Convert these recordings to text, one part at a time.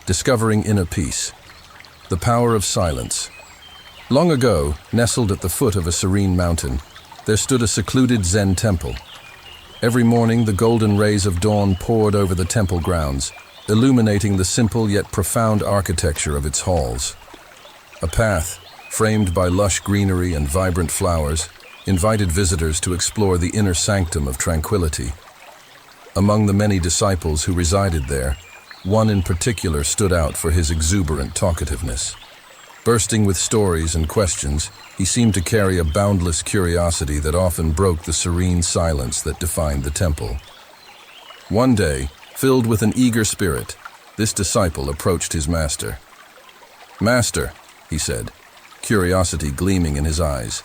Discovering Inner Peace. The Power of Silence. Long ago, nestled at the foot of a serene mountain, there stood a secluded Zen temple. Every morning, the golden rays of dawn poured over the temple grounds, illuminating the simple yet profound architecture of its halls. A path, framed by lush greenery and vibrant flowers, invited visitors to explore the inner sanctum of Tranquility. Among the many disciples who resided there, one in particular stood out for his exuberant talkativeness. Bursting with stories and questions, he seemed to carry a boundless curiosity that often broke the serene silence that defined the temple. One day, filled with an eager spirit, this disciple approached his master. "Master," he said, curiosity gleaming in his eyes,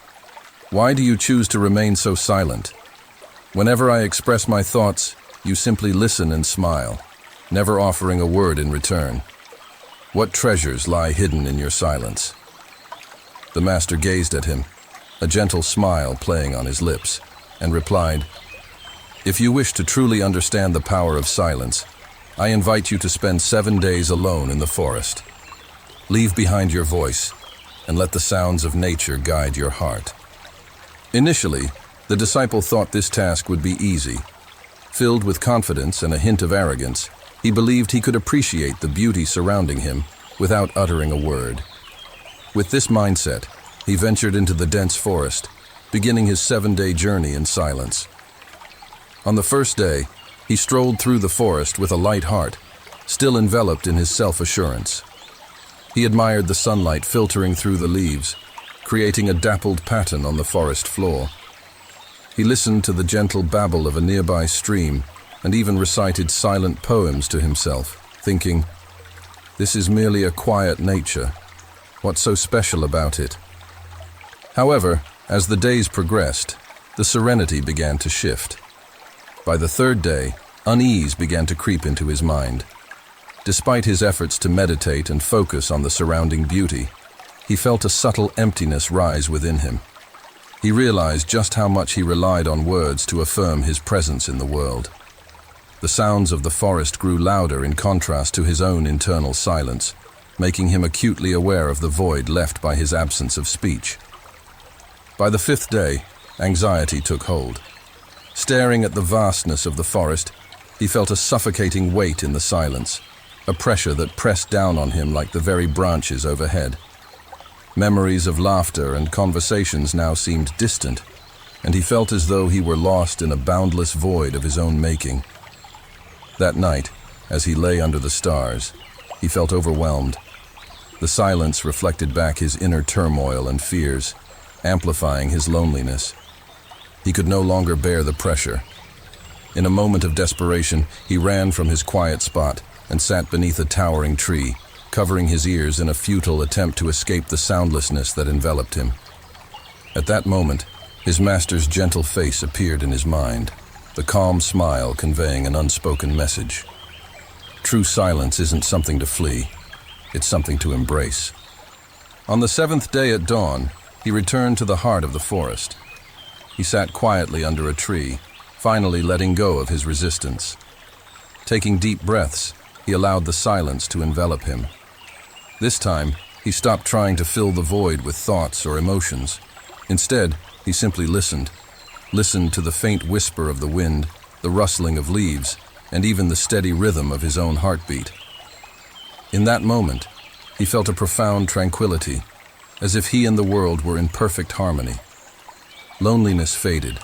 "why do you choose to remain so silent? Whenever I express my thoughts, you simply listen and smile, never offering a word in return. What treasures lie hidden in your silence?" The master gazed at him, a gentle smile playing on his lips, and replied, "If you wish to truly understand the power of silence, I invite you to spend 7 days alone in the forest. Leave behind your voice, and let the sounds of nature guide your heart." Initially, the disciple thought this task would be easy. Filled with confidence and a hint of arrogance, he believed he could appreciate the beauty surrounding him without uttering a word. With this mindset, he ventured into the dense forest, beginning his 7-day journey in silence. On the first day, he strolled through the forest with a light heart, still enveloped in his self-assurance. He admired the sunlight filtering through the leaves, creating a dappled pattern on the forest floor. He listened to the gentle babble of a nearby stream and even recited silent poems to himself, thinking, "This is merely a quiet nature. What's so special about it?" However, as the days progressed, the serenity began to shift. By the third day, unease began to creep into his mind. Despite his efforts to meditate and focus on the surrounding beauty, he felt a subtle emptiness rise within him. He realized just how much he relied on words to affirm his presence in the world. The sounds of the forest grew louder in contrast to his own internal silence, making him acutely aware of the void left by his absence of speech. By the 5th day, anxiety took hold. Staring at the vastness of the forest, he felt a suffocating weight in the silence, a pressure that pressed down on him like the very branches overhead. Memories of laughter and conversations now seemed distant, and he felt as though he were lost in a boundless void of his own making. That night, as he lay under the stars, he felt overwhelmed. The silence reflected back his inner turmoil and fears, amplifying his loneliness. He could no longer bear the pressure. In a moment of desperation, he ran from his quiet spot and sat beneath a towering tree, covering his ears in a futile attempt to escape the soundlessness that enveloped him. At that moment, his master's gentle face appeared in his mind, the calm smile conveying an unspoken message. True silence isn't something to flee, it's something to embrace. On the 7th day at dawn, he returned to the heart of the forest. He sat quietly under a tree, finally letting go of his resistance. Taking deep breaths, he allowed the silence to envelop him. This time, he stopped trying to fill the void with thoughts or emotions. Instead, he simply listened to the faint whisper of the wind, the rustling of leaves, and even the steady rhythm of his own heartbeat. In that moment, he felt a profound tranquility, as if he and the world were in perfect harmony. Loneliness faded,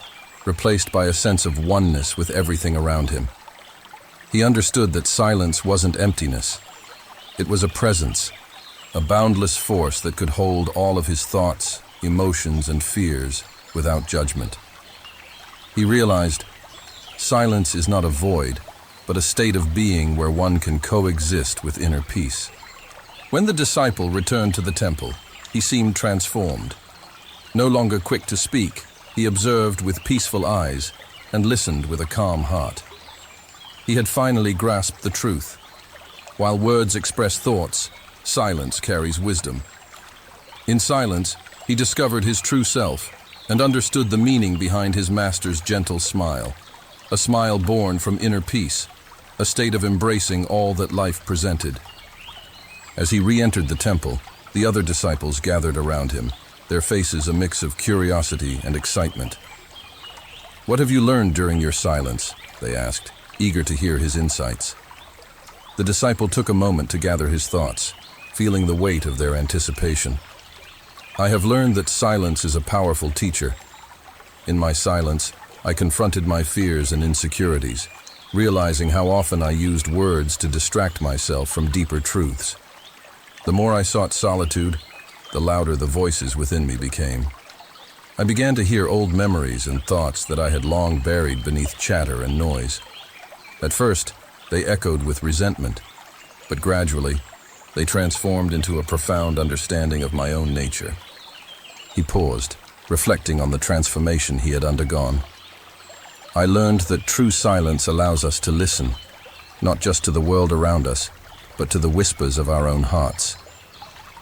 replaced by a sense of oneness with everything around him. He understood that silence wasn't emptiness. It was a presence, a boundless force that could hold all of his thoughts, emotions, and fears without judgment. He realized silence is not a void, but a state of being where one can coexist with inner peace. When the disciple returned to the temple, he seemed transformed. No longer quick to speak, he observed with peaceful eyes and listened with a calm heart. He had finally grasped the truth. While words express thoughts, silence carries wisdom. In silence, he discovered his true self and understood the meaning behind his master's gentle smile, a smile born from inner peace, a state of embracing all that life presented. As he re-entered the temple, the other disciples gathered around him, their faces a mix of curiosity and excitement. "What have you learned during your silence?" they asked, eager to hear his insights. The disciple took a moment to gather his thoughts, feeling the weight of their anticipation. "I have learned that silence is a powerful teacher. In my silence, I confronted my fears and insecurities, realizing how often I used words to distract myself from deeper truths. The more I sought solitude, the louder the voices within me became. I began to hear old memories and thoughts that I had long buried beneath chatter and noise. At first, they echoed with resentment, but gradually, they transformed into a profound understanding of my own nature." He paused, reflecting on the transformation he had undergone. "I learned that true silence allows us to listen, not just to the world around us, but to the whispers of our own hearts.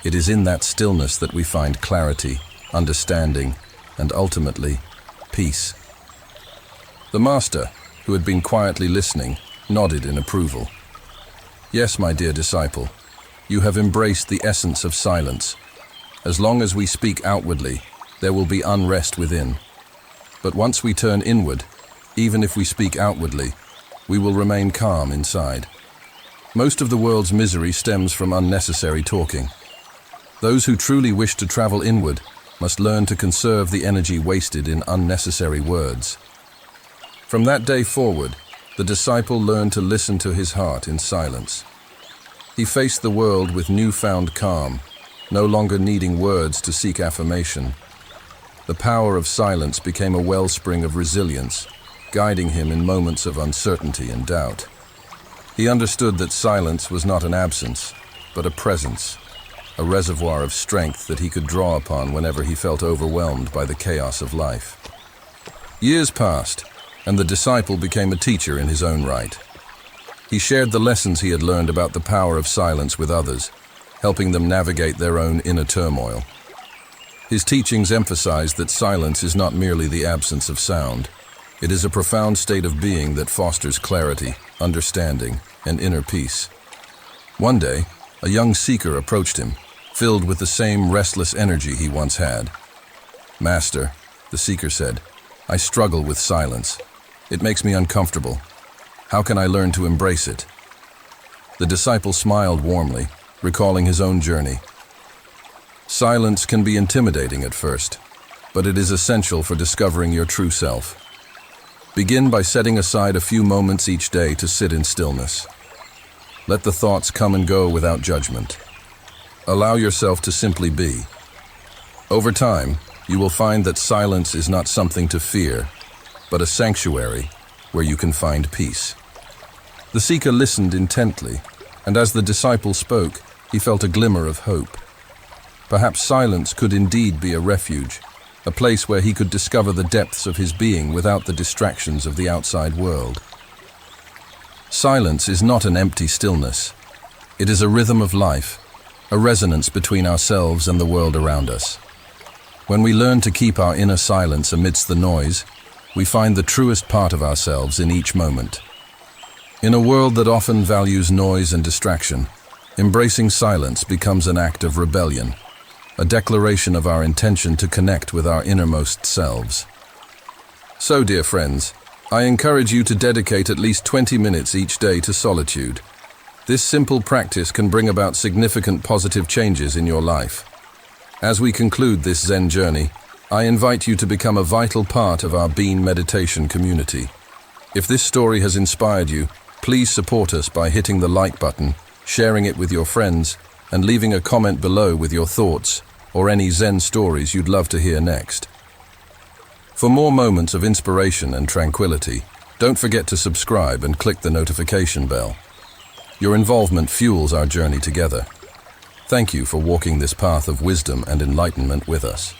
It is in that stillness that we find clarity, understanding, and ultimately, peace." The master, who had been quietly listening, nodded in approval. "Yes, my dear disciple, you have embraced the essence of silence. As long as we speak outwardly, there will be unrest within. But once we turn inward, even if we speak outwardly, we will remain calm inside. Most of the world's misery stems from unnecessary talking. Those who truly wish to travel inward must learn to conserve the energy wasted in unnecessary words." From that day forward, the disciple learned to listen to his heart in silence. He faced the world with newfound calm, no longer needing words to seek affirmation. The power of silence became a wellspring of resilience, guiding him in moments of uncertainty and doubt. He understood that silence was not an absence, but a presence, a reservoir of strength that he could draw upon whenever he felt overwhelmed by the chaos of life. Years passed, and the disciple became a teacher in his own right. He shared the lessons he had learned about the power of silence with others, helping them navigate their own inner turmoil. His teachings emphasized that silence is not merely the absence of sound. It is a profound state of being that fosters clarity, understanding, and inner peace. One day, a young seeker approached him, filled with the same restless energy he once had. "Master," the seeker said, "I struggle with silence. It makes me uncomfortable. How can I learn to embrace it?" The disciple smiled warmly, recalling his own journey. "Silence can be intimidating at first, but it is essential for discovering your true self. Begin by setting aside a few moments each day to sit in stillness. Let the thoughts come and go without judgment. Allow yourself to simply be. Over time, you will find that silence is not something to fear, but a sanctuary where you can find peace." The seeker listened intently, and as the disciple spoke, he felt a glimmer of hope. Perhaps silence could indeed be a refuge, a place where he could discover the depths of his being without the distractions of the outside world. Silence is not an empty stillness. It is a rhythm of life, a resonance between ourselves and the world around us. When we learn to keep our inner silence amidst the noise, we find the truest part of ourselves in each moment. In a world that often values noise and distraction, embracing silence becomes an act of rebellion, a declaration of our intention to connect with our innermost selves. So, dear friends, I encourage you to dedicate at least 20 minutes each day to solitude. This simple practice can bring about significant positive changes in your life. As we conclude this Zen journey, I invite you to become a vital part of our Bean Meditation community. If this story has inspired you, please support us by hitting the like button, sharing it with your friends, and leaving a comment below with your thoughts or any Zen stories you'd love to hear next. For more moments of inspiration and tranquility, don't forget to subscribe and click the notification bell. Your involvement fuels our journey together. Thank you for walking this path of wisdom and enlightenment with us.